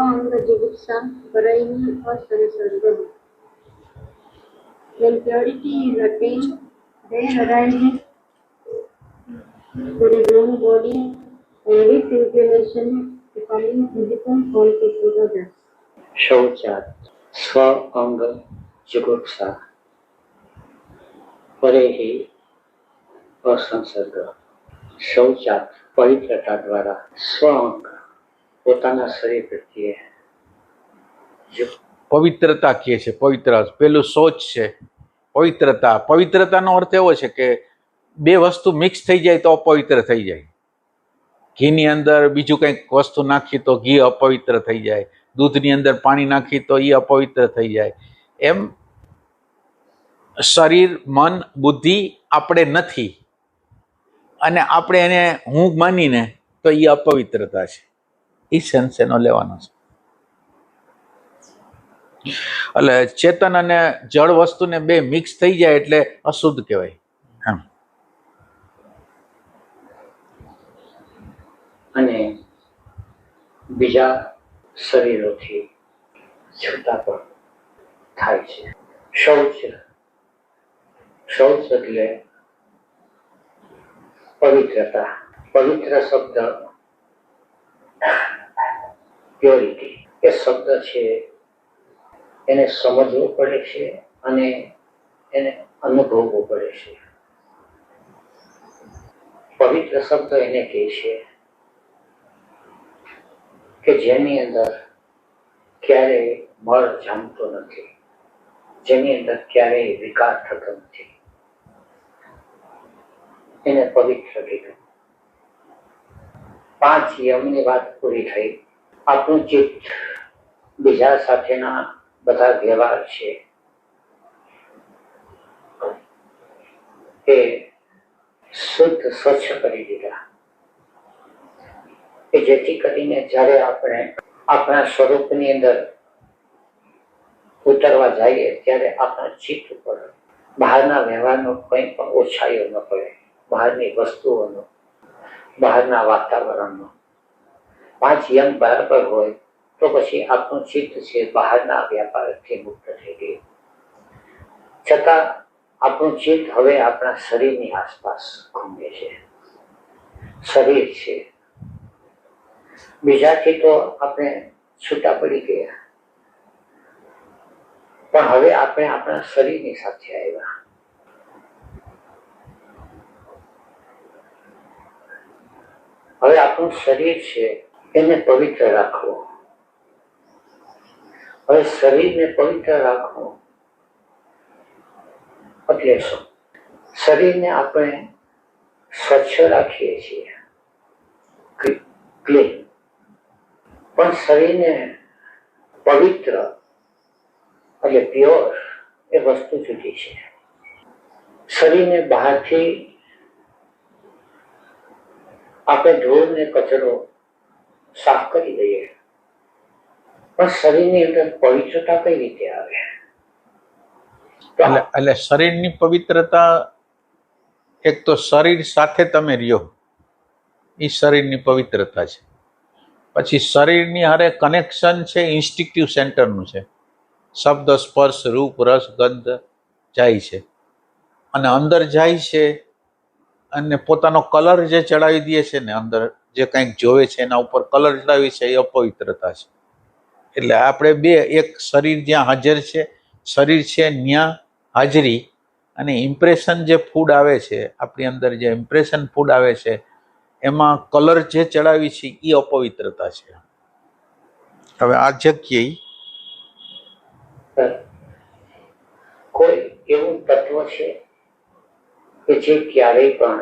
Swanga Jigupsa Paraini or Sarasargam. When purity is attained, there arises the reborn body and its inclination becoming physical form to others. शौचात स्व अंग जुगुप्सा परे ही असंसर्ग शौचात पवित्रता द्वारा स्व अंग પોતાના શરીર પ્રત્યે પવિત્રતા કહે છે. પવિત્ર પેલું શૌચ છે. પવિત્રતાનો અર્થ એવો છે કે બે વસ્તુ મિક્સ થઈ જાય તો અપવિત્ર થઈ જાય. ઘીની અંદર બીજું કંઈક વસ્તુ નાખી તો ઘી અપવિત્ર થઈ જાય, દૂધની અંદર પાણી નાખી તો એ અપવિત્ર થઈ જાય. એમ શરીર, મન, બુદ્ધિ આપણે નથી અને આપણે એને હું માનીને તો એ અપવિત્રતા છે. એ સેન્સ એનો લેવાનો છે. એટલે ચેતન અને જળ વસ્તુને બે મિક્સ થઈ જાય એટલે અશુદ્ધ કહેવાય. અને બીજા શરીરોથી છૂટા પણ થાય છે. શૌચ એટલે પવિત્રતા. પવિત્ર શબ્દ પ્યોરિટી એ શબ્દ છે એને સમજવો પડે છે અને એને અનુભવવું પડે છે. પવિત્ર શબ્દ એને કહે છે કે જેની અંદર ક્યારેય મળ જામતો નથી, જેની અંદર ક્યારેય વિકાર થતો નથી, એને પવિત્ર કીધું. 5 યમની વાત પૂરી થઈ. આપણું ચિત્ત બીજા સાથેના બધા વ્યવહાર છે એ શુદ્ધ સ્વચ્છ કરી દીધા કે જેથી કરીને જ્યારે આપણે આપણા સ્વરૂપની અંદર ઉતરવા જઈએ ત્યારે આપણા ચિત્ત ઉપર બહારના વ્યવહારનો કંઈ પણ ઓછાયો ન પડે. બહારની વસ્તુઓનો, બહારના વાતાવરણનો 5 યમ બરાબર હોય તો પછી આપણું ચિત્ત છે બહારના વ્યાપારથી મુક્ત થઈ ગયું. છતાં આપણું ચિત્ત હવે આપણા શરીરની આસપાસ ઘૂમે છે. શરીર છે, બીજાથી તો આપણે છૂટા પડી ગયા, પણ હવે આપણે આપણા શરીરની સાથે આવ્યા. હવે આપણું શરીર છે એને પવિત્ર રાખવું. હવે શરીરને પવિત્ર રાખવું એટલે શું? શરીરને આપણે સ્વચ્છ રાખીએ છીએ, ક્લીન, પણ શરીરને પવિત્ર એટલે પ્યોર એ વસ્તુ જુદી છે. શરીરને બહારથી આપણે ધૂળ ને કચરો સાફ કરી દઈએ, પણ શરીરની અંદર પવિત્રતા કઈ રીતે આવે? એટલે શરીરની પવિત્રતા, એક તો શરીર સાથે તમે રહ્યો એ શરીરની પવિત્રતા છે. પછી શરીરની હારે કનેક્શન છે ઇન્સ્ટિંક્ટિવ સેન્ટરનું છે. શબ્દ, સ્પર્શ, રૂપ, રસ, ગંધ જાય છે અને અંદર જાય છે અને પોતાનો કલર જે ચડાવી દે છે ને, અંદર જે કંઈક જોવે છે એના ઉપર કલર ચડાવી છે એ અપવિત્રતા છે. એટલે આપણે બે, એક શરીર જ્યાં હાજર છે, શરીર છે ત્યાં હાજરી, અને ઇમ્પ્રેશન જે ફૂડ આવે છે આપણી અંદર, જે ઇમ્પ્રેશન ફૂડ આવે છે એમાં કલર જે ચડાવી છે એ અપવિત્રતા છે. હવે આ જગ્યાએ કોઈ એવું તત્વ છે કે જે ક્યારેય પણ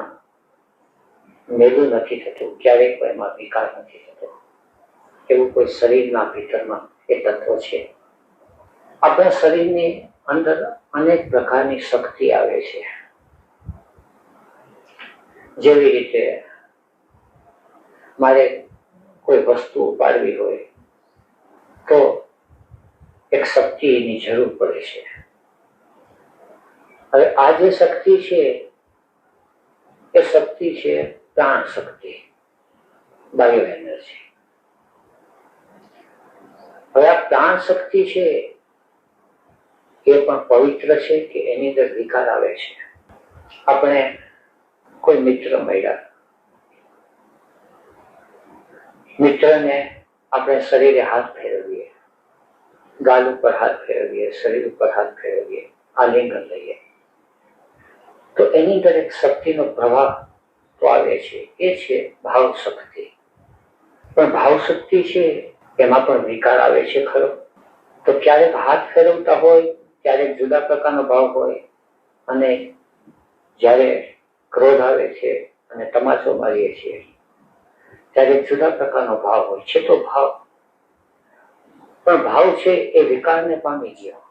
મેલું નથી થતું, ક્યારેય પણ એમાં વિકાસ નથી થતો, એવું કોઈ શરીરના ભીતરમાં એ તત્વ છે. આપણા શરીરની અંદર અનેક પ્રકારની શક્તિ આવે છે. જેવી રીતે મારે કોઈ વસ્તુ ઉપાડવી હોય તો એક શક્તિની જરૂર પડે છે. હવે આ જે શક્તિ છે એ શક્તિ છે પ્રાણ શક્તિ, બાયો એનર્જી. પ્રાણ શક્તિ છે એ પણ પવિત્ર છે કે એની અંદર વિકાર આવે છે? આપણે કોઈ મિત્ર મળ્યા, મિત્રને આપણે શરીરે હાથ ફેરવીએ, ગાલ ઉપર હાથ ફેરવીએ, શરીર ઉપર હાથ ફેરવીએ, આલિંગન લઈએ, તો એની અંદર એક શક્તિનો પ્રવાહ તો આવે છે, એ છે ભાવ શક્તિ. પણ ભાવ શક્તિ છે એમાં પણ વિકાર આવે છે ખરો? તો ક્યારેક હાથ ફેરવતા હોય ક્યારેક જુદા પ્રકારનો ભાવ હોય, અને જ્યારે ક્રોધ આવે છે અને તમાચો મારીએ છીએ ત્યારે જુદા પ્રકારનો ભાવ હોય છે. તો ભાવ પણ ભાવ છે એ વિકારને પામી ગયા,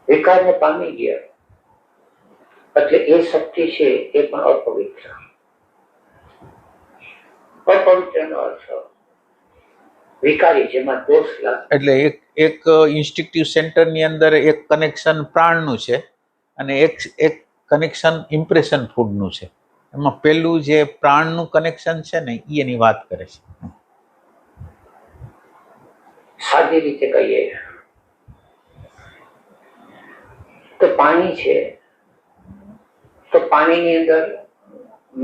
વિકારને પામી ગયા એટલે એ શક્તિ છે એ પણ અપવિત્ર. અપવિત્રનો અર્થ વિકારી, જેમાં દોષ લાગે. એટલે એક ઇન્સ્ટિંક્ટિવ સેન્ટરની અંદર એક કનેક્શન પ્રાણનું છે અને એક કનેક્શન ઇમ્પ્રેશન ફૂડનું છે. એમાં પેલું જે પ્રાણનું કનેક્શન છે ને એ એની વાત કરે છે. સાદી રીતે કહીએ તો પાણી છે, તો પાણીની અંદર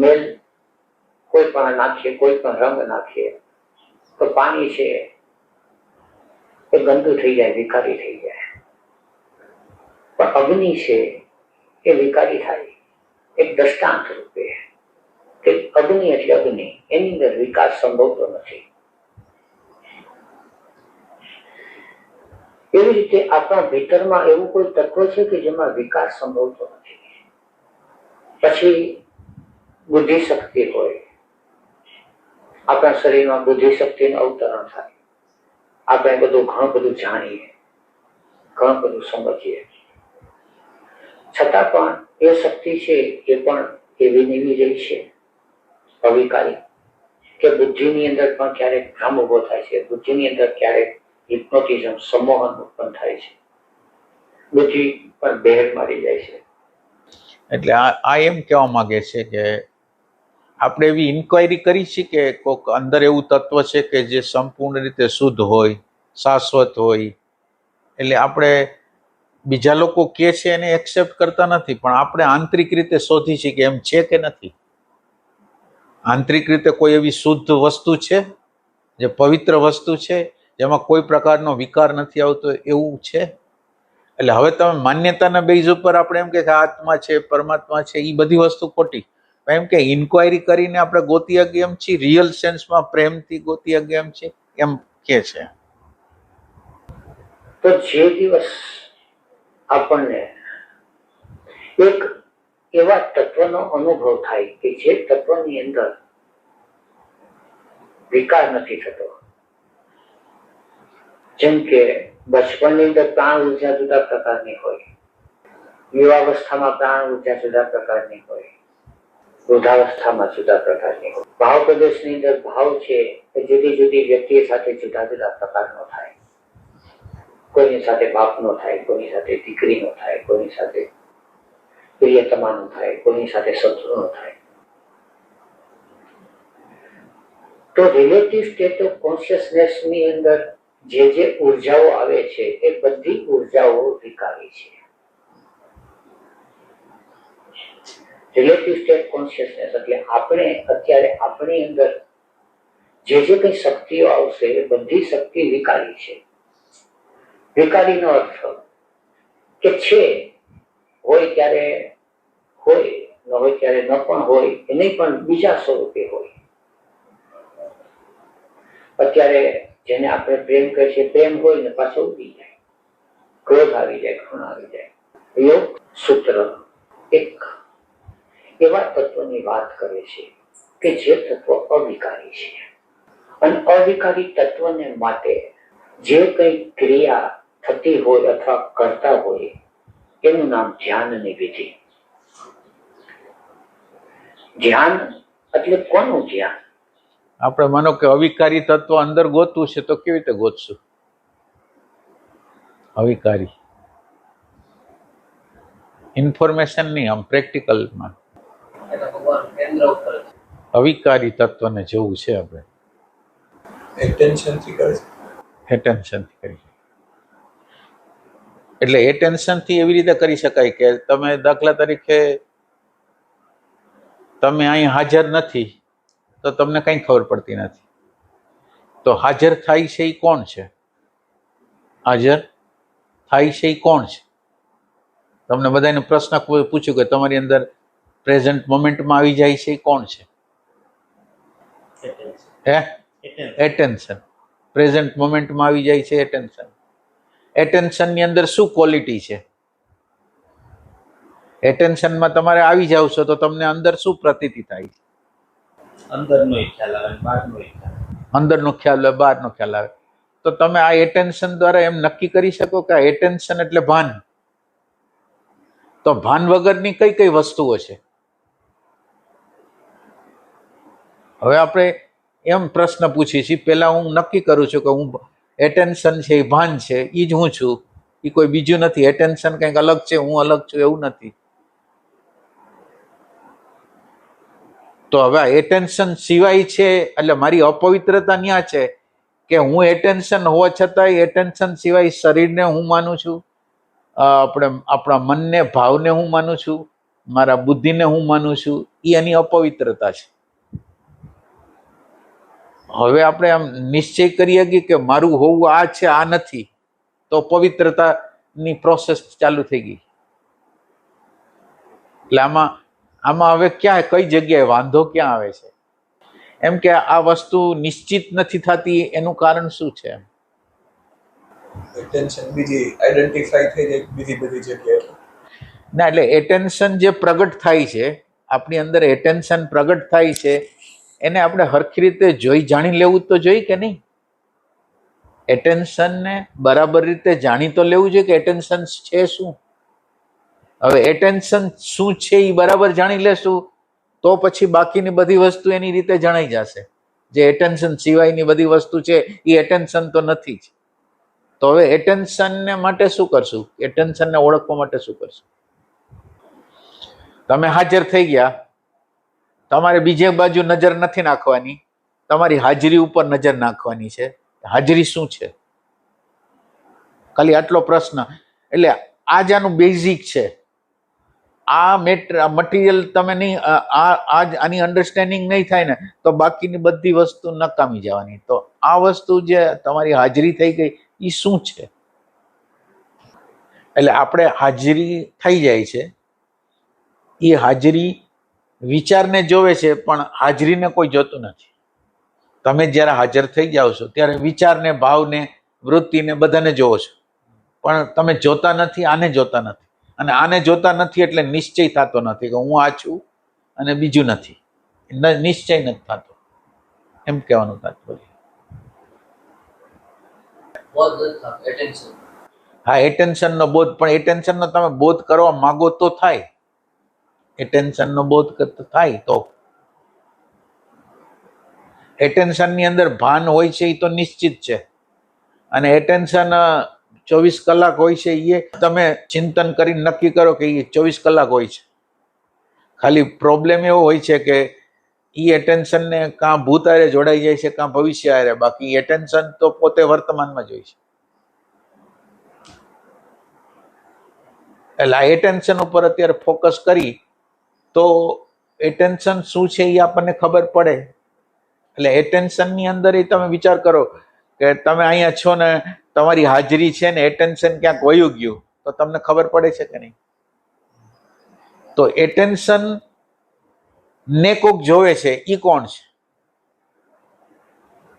મેલ કોઈ પણ નાખીએ, કોઈ પણ રંગ નાખીએ તો પાણી છે એ ગંદુ થઈ જાય, વિકારી થઈ જાય. પણ અગ્નિ છે એ વિકારી થાય એક દ્રષ્ટાંત રૂપે કે અગ્નિ એટલે અગ્નિ, એની અંદર વિકાસ સંભવતો નથી. એવી રીતે આપણા ભીતરમાં એવું કોઈ તત્વ છે કે જેમાં વિકાસ સંભવતો નથી. પછી બુદ્ધિ શક્તિ હોય, આપણા શરીરમાં બુદ્ધિ શક્તિનું અવતરણ થાય, આપણે ઘણું બધું જાણીએ, ઘણું બધું સમજીએ, છતાં પણ એ શક્તિ છે એ પણ એવી નેવી રહી છે અવિકારી. કે બુદ્ધિની અંદર પણ ક્યારેક ભ્રમ ઉભો થાય છે, બુદ્ધિની અંદર ક્યારેક હિપ્નોટિઝમ, સંમોહન ઉત્પન્ન થાય છે, બુદ્ધિ પણ બહેર મારી જાય છે. એટલે આ એમ કહેવા માંગે છે કે આપણે એવી ઇન્ક્વાયરી કરી છે કે કોઈક અંદર એવું તત્વ છે કે જે સંપૂર્ણ રીતે શુદ્ધ હોય, શાશ્વત હોય. એટલે આપણે બીજા લોકો કહે છે એને એક્સેપ્ટ કરતા નથી, પણ આપણે આંતરિક રીતે શોધી છે કે એમ છે કે નથી. આંતરિક રીતે કોઈ એવી શુદ્ધ વસ્તુ છે, જે પવિત્ર વસ્તુ છે, જેમાં કોઈ પ્રકારનો વિકાર નથી આવતો, એવું છે? એટલે હવે તમે માન્યતાના બેઝ ઉપર આપણે એમ કે આત્મા છે, પરમાત્મા છે, એ બધી વસ્તુ ખોટી. એમ કે ઇન્ક્વાયરી કરીને આપણે ગોતી શકીએ એમ છીએ, રિયલ સેન્સમાં પ્રેમથી ગોતી શકીએ એમ છે, એમ કે છે. તો જે દિવસ આપણને એક એવા તત્વનો અનુભવ થાય કે જે તત્વની અંદર વિકાર નથી થતો, જેમ કે બચપણની અંદર પ્રાણ ઉર્જા જુદા પ્રકારની હોય, યુવાવસ્થામાં પ્રાણ ઉર્જા જુદા પ્રકારની હોય, વૃદ્ધાવસ્થામાં જુદા પ્રકારની હોય. ભાવ પ્રદેશની અંદર ભાવ છે એ જુદી જુદી વ્યક્તિ સાથે જુદા જુદા પ્રકારનો થાય. કોઈની સાથે બાપનો થાય, કોઈની સાથે દીકરીનો થાય, કોઈની સાથે પ્રિયતમાનો થાય, કોઈની સાથે શત્રુનો થાય. તો રિલેટિવ સ્ટેટ ઓફ કોન્શિયસનેસ ની અંદર જે ઉર્જાઓ આવે છે એ બધી ઉર્જાઓ વિકારી છે. રિલેટિવ સ્ટેટ કોન્શિયસનેસ એટલે આપણે અત્યારે આપણી અંદર જે કઈ શક્તિઓ આવશે એ બધી શક્તિ વિકારી છે. વિકારીનો અર્થ કે છે, હોય ત્યારે હોય, ન હોય ત્યારે ન પણ હોય, એને પણ બીજા સ્વરૂપે હોય. અત્યારે જેને આપણે પ્રેમ કહે છે, પ્રેમ હોય ને પાછો ઉડી જાય, ક્રોધ આવી જાય, ખૂણ આવી જાય. યોગ સૂત્ર એક એવા તત્વની વાત કરે છે કે જે તત્વ અવિકારી છે, અને અવિકારી તત્વને માટે જે કઈ ક્રિયા થતી હોય અથવા કરતા હોય એનું નામ ધ્યાનની વિધિ. ધ્યાન એટલે કોનું ધ્યાન? આપણે માનો કે અવિકારી તત્વ અંદર ગોતવું છે તો કેવી રીતે ગોતશું? અવિકારી ઇન્ફોર્મેશન નહીં, આમ પ્રેક્ટિકલમાં અવિકારી તત્વને જેવું છે આપણે ઇન્ટેન્શનથી કરે છે. એટેન્શનથી કરી શકાય. એટલે એટેન્શનથી એવી રીતે કરી શકાય કે તમે દાખલા તરીકે તમે અહીં હાજર નથી તો તમને કંઈ ખબર પડતી નથી, તો હાજર થાય છે એ કોણ છે? હાજર થાય છે એ કોણ છે? તમને બધાને પ્રશ્ન પૂછ્યું કે તમારી અંદર પ્રેઝન્ટ મોમેન્ટમાં આવી જાય છે એ કોણ છે? હે? એટેન્શન. પ્રેઝન્ટ મોમેન્ટમાં આવી જાય છે એટેન્શન. એટેન્શનની અંદર શું ક્વોલિટી છે? એટેન્શનમાં તમારે આવી જાવ છો તો તમને અંદર શું પ્રતીતિ થાય છે? અંદરનો ખ્યાલ આવે, બહારનો ખ્યાલ આવે. અંદરનો ખ્યાલ આવે, બહારનો ખ્યાલ આવે. તો તમે આ એટેન્શન દ્વારા એમ નક્કી કરી શકો કે આ એટેન્શન એટલે ભાન. તો ભાન વગરની કઈ કઈ વસ્તુઓ છે? હવે આપણે એમ પ્રશ્ન પૂછીએ છીએ, પહેલા હું નક્કી કરું છું કે હું એટેન્શન છે એ ભાન છે, એ જ હું છું, એ કોઈ બીજું નથી. એટેન્શન કંઈક અલગ છે, હું અલગ છું એવું નથી. તો હવે એટેન્શન સિવાય છે એટલે મારી અપવિત્રતા ન્યા છે કે હું એટેન્શન હોવા છતાંય એટેન્શન સિવાય શરીરને હું માનું છું, આપણા મનને ભાવને હું માનું છું, મારા બુદ્ધિને હું માનું છું, એ એની અપવિત્રતા છે. હવે આપણે આમ નિશ્ચય કરીએ કે મારું હોવું આ છે, આ નથી, તો પવિત્રતાની પ્રોસેસ ચાલુ થઈ ગઈ. એટલે આમાં હવે ક્યાં કઈ જગ્યાએ વાંધો ક્યાં આવે છે? એમ કે આ વસ્તુ નિશ્ચિત નથી થતી એનું કારણ શું છે? એટેન્શન બીજી આઈડેન્ટિફાઈ થઈ જાય બીજી બધી જગ્યાએ. ના, એટલે એટેન્શન જે પ્રગટ થાય છે, આપણી અંદર એટેન્શન પ્રગટ થાય છે, એને આપણે હરખી રીતે જોઈ જાણી લેવું તો જોઈએ કે નહીં? એટેન્શનને બરાબર રીતે જાણી તો લેવું જોઈએ કે એટેન્શન છે શું. હવે એટેન્શન શું છે એ બરાબર જાણી લેશું તો પછી બાકીની બધી વસ્તુ એની રીતે જણાઈ જશે. જે એટેન્શન સિવાયની બધી વસ્તુ છે એ એટેન્શન તો નથી જ. તો હવે એટેન્શનને માટે શું કરશું? એટેન્શનને ઓળખવા માટે શું કરશું? તમે હાજર થઈ ગયા, તમારે બીજે બાજુ નજર નથી નાખવાની, તમારી હાજરી ઉપર નજર નાખવાની છે. હાજરી શું છે? ખાલી આટલો પ્રશ્ન. એટલે આ જ આનું બેઝિક છે. આ મટીરિયલ તમે નહીં, આની અન્ડરસ્ટેન્ડિંગ નહીં થાય ને તો બાકીની બધી વસ્તુ નકામી જવાની. તો આ વસ્તુ જે તમારી હાજરી થઈ ગઈ એ શું છે? એટલે આપણે હાજરી થઈ જાય છે, એ હાજરી વિચારને જોવે છે પણ હાજરીને કોઈ જોતું નથી. તમે જ્યારે હાજર થઈ જાઓ છો ત્યારે વિચારને, ભાવને, વૃત્તિને બધાને જોવો છો, પણ તમે જોતા નથી, આને જોતા નથી. અને આને જોતા નથી એટલે નિશ્ચય થતો નથી કે હું આ છું અને બીજું નથી. નિશ્ચય નથી થતો, એમ કહેવાનું તાત્પર્ય. હા, એટેન્શનનો બોધ, પણ એટેન્શનનો તમે બોધ કરવા માંગો તો થાય. એટેન્શનનો બોધ થાય તો. એટેન્શનની અંદર ભાન હોય છે એ તો નિશ્ચિત છે, અને એટેન્શન 24 કલાક હોય છે એ તમે ચિંતન કરી નક્કી કરો કે એ 24 કલાક હોય છે. ખાલી પ્રોબ્લેમ એવો હોય છે કે એ એટેન્શનને કાં ભૂત હારે જોડાઈ જાય છે કાં ભવિષ્ય હારે. બાકી એટેન્શન તો પોતે વર્તમાનમાં જ હોય છે. એટલે આ એટેન્શન ઉપર અત્યારે ફોકસ કરી તો એટેન્શન શું છે એ આપણને ખબર પડે. એટલે એટેન્શનની અંદર એ તમે વિચાર કરો કે તમે અહીંયા છો ને તમારી હાજરી છે ને એટેન્શન ક્યાંક વયું ગયું તો તમને ખબર પડે છે કે નહીં? તો એટેન્શન ને કોક જોવે છે, એ કોણ છે?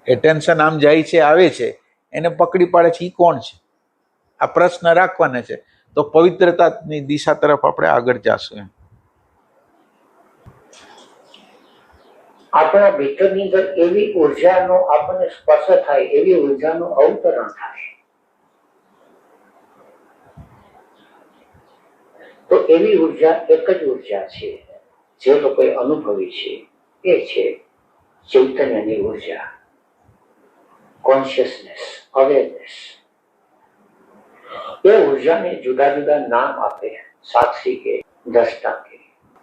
એટેન્શન આમ જાય છે, આવે છે, એને પકડી પાડે છે, એ કોણ છે? આ પ્રશ્ન રાખવાના છે. તો પવિત્રતાની દિશા તરફ આપણે આગળ જાશું. આપણા ભીતરની અંદર એવી ઉર્જાનો આપણને સ્પર્શ થાય, એવી ઉર્જાનું અવતરણ થાય, તો એવી ઉર્જા એક જ ઉર્જા છે જે લોકોએ અનુભવી છે, એ છે ચૈતન્યની ઉર્જા, કોન્શિયસનેસ, અવેરનેસ. એ ઉર્જાને જુદા જુદા નામ આપે, સાક્ષી કે, દ્રષ્ટા કે,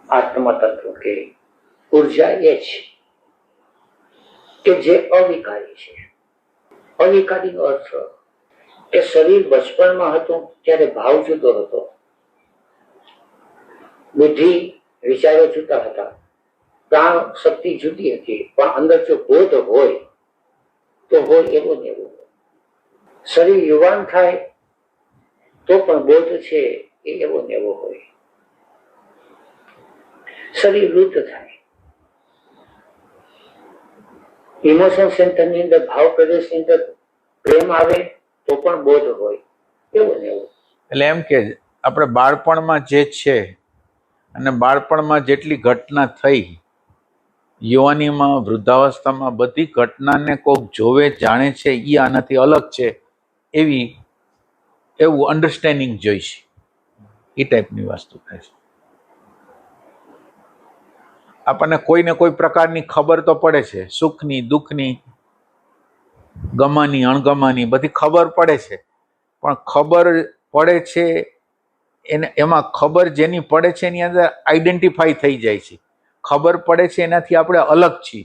આત્મતત્વ કે. ઉર્જા એ છે કે જે અવિકારી છે. અવિકારીનો અર્થ કે શરીર બચપણમાં હતું ત્યારે ભાવ જુદો હતો, બુદ્ધિ વિચારો જુદા હતા, પ્રાણ શક્તિ જુદી હતી, પણ અંદર જો બોધ હોય તો હોય એવો ને એવો. શરીર યુવાન થાય તો પણ બોધ છે એ એવો ને એવો હોય. શરીર વૃદ્ધ થાય, ઇમોશન સેન્ટર ની અંદર ભાવ પ્રદેશ ની અંદર પ્રેમ આવે તો પણ બોધ હોય એવો ને એવો. એટલે એમ કે આપણે બાળપણમાં જે છે અને બાળપણમાં જેટલી ઘટના થઈ, યુવાનીમાં વૃદ્ધાવસ્થામાં બધી ઘટનાને કોઈક જોવે જાણે છે એ આનાથી અલગ છે એવું અન્ડરસ્ટેન્ડિંગ જોઈશે. એ ટાઈપની વસ્તુ થાય છે. આપણને કોઈને કોઈ પ્રકારની ખબર તો પડે છે, સુખની દુઃખની, ગમાની અણગમાની બધી ખબર પડે છે, પણ ખબર પડે છે એમાં ખબર જેની પડે છે એની અંદર આઈડેન્ટિફાઈ થઈ જાય છે. ખબર પડે છે એનાથી આપણે અલગ છીએ,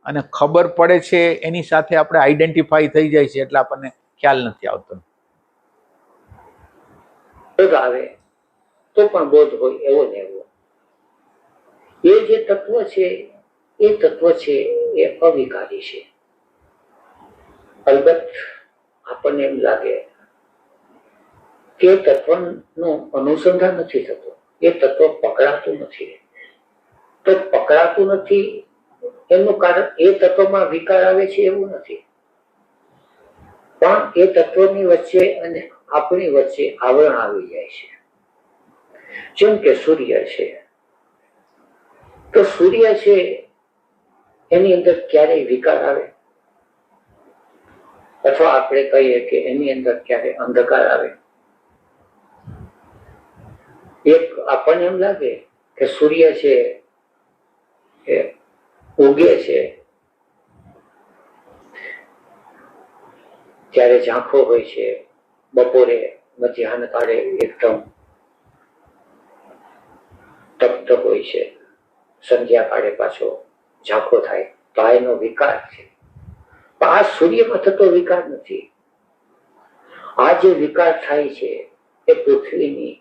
અને ખબર પડે છે એની સાથે આપણે આઈડેન્ટિફાઈ થઈ જાય છે, એટલે આપણને ખ્યાલ નથી આવતો. બોધ આવે તો પણ બોધ હોય એવો ને એવો. એ જે તત્વ છે એ તત્વ છે એ અવિકારી છે. અલબત્ત આપણને એમ લાગે કે તત્વનું અનુસંધાન નથી થતું, એ તત્વ પકડાતું નથી. તો પકડાતું નથી એનું કારણ એ તત્વમાં વિકાર આવે છે એવું નથી, પણ એ તત્વની વચ્ચે અને આપણી વચ્ચે આવરણ આવી જાય છે. જેમ કે સૂર્ય છે, તો સૂર્ય છે એની અંદર ક્યારેય વિકાર આવે, અથવા આપણે કહીએ કે એની અંદર ક્યારે અંધકાર આવે. એક આપણને એમ લાગે કે સૂર્ય છે એ ઉગે છે ત્યારે ઝાંખો હોય છે, બપોરે મધ્યાહન કાળે એકદમ તપ્ત હોય છે, સંધ્યા કાળે પાછો ઝાંખો થાય, તો આ એનો વિકાર છે. પણ આ સૂર્યમાં થતો વિકાર નથી. આ જે વિકાર થાય છે એ પૃથ્વીની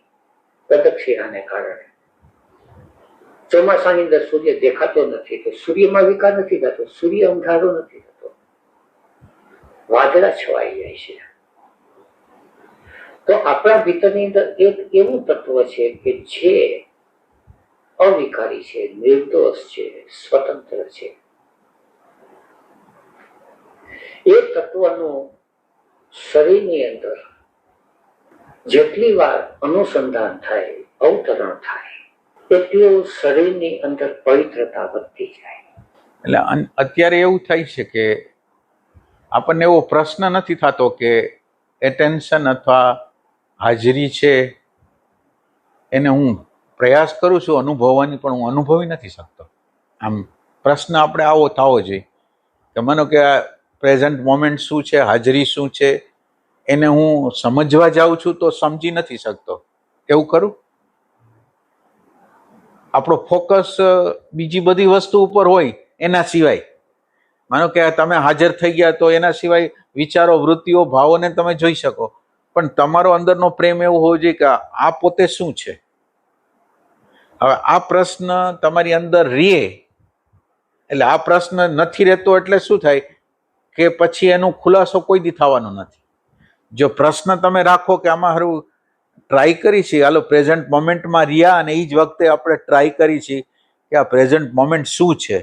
પ્રદક્ષિણાને કારણે. ચોમાસાની અંદર સૂર્ય દેખાતો નથી તો સૂર્યમાં વિકાર નથી થતો, સૂર્ય અંધારો નથી થતો, વાદળા છવાઈ જાય છે. તો આપણા ભીતરની અંદર એક એવું તત્વ છે કે જે અવિકારી છે, નિર્દોષ છે, સ્વતંત્ર છે. એ તત્વનું શરીરની અંદર જેટલી વાર અનુસંધાન થાય, અવતરણ થાય, એટલું શરીરની અંદર પવિત્રતા વધતી જાય. એટલે અત્યારે એવું થાય છે કે આપણને એવો પ્રશ્ન નથી થતો કે એટેન્શન અથવા હાજરી છે એને હું પ્રયાસ કરું છું અનુભવવાની, પણ હું અનુભવી નથી શકતો. આમ પ્રશ્ન આપણે આવો થવો જોઈએ કે માનો કે આ પ્રેઝન્ટ મોમેન્ટ શું છે, હાજરી શું છે, એને હું સમજવા જાઉં છું તો સમજી નથી શકતો. એવું કરું? આપણો ફોકસ બીજી બધી વસ્તુ ઉપર હોય એના સિવાય. માનો કે તમે હાજર થઈ ગયા તો એના સિવાય વિચારો, વૃત્તિઓ, ભાવોને તમે જોઈ શકો, પણ તમારો અંદરનો પ્રેમ એવો હોવો જોઈએ કે આ પોતે શું છે. હવે આ પ્રશ્ન તમારી અંદર રહે, એટલે આ પ્રશ્ન નથી રહેતો એટલે શું થાય કે પછી એનો ખુલાસો કોઈ દી થવાનો નથી. જો પ્રશ્ન તમે રાખો કે આમાં હારું ટ્રાય કરી છે, હાલો પ્રેઝન્ટ મોમેન્ટમાં રહ્યા અને એ જ વખતે આપણે ટ્રાય કરી છે કે આ પ્રેઝન્ટ મોમેન્ટ શું છે,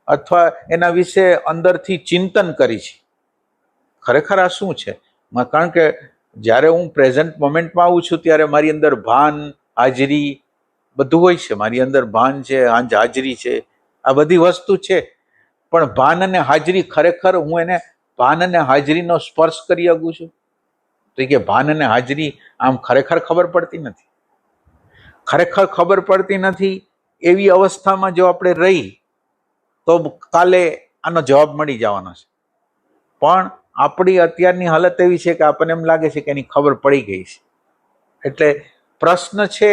અથવા એના વિશે અંદરથી ચિંતન કરી છે ખરેખર આ શું છે. કારણ કે જ્યારે હું પ્રેઝન્ટ મોમેન્ટમાં આવું છું ત્યારે મારી અંદર ભાન, હાજરી બધું હોય છે. મારી અંદર ભાન છે, હાજરી છે, આ બધી વસ્તુ છે. પણ ભાન અને હાજરી ખરેખર હું એને ભાન અને હાજરીનો સ્પર્શ કરી શકું છું? તો કે ભાન અને હાજરી આમ ખરેખર ખબર પડતી નથી. ખરેખર ખબર પડતી નથી એવી અવસ્થામાં જો આપણે રહી તો કાલે આનો જવાબ મળી જવાનો છે. પણ આપણી અત્યારની હાલત એવી છે કે આપણને એમ લાગે છે કે એની ખબર પડી ગઈ છે. એટલે પ્રશ્ન છે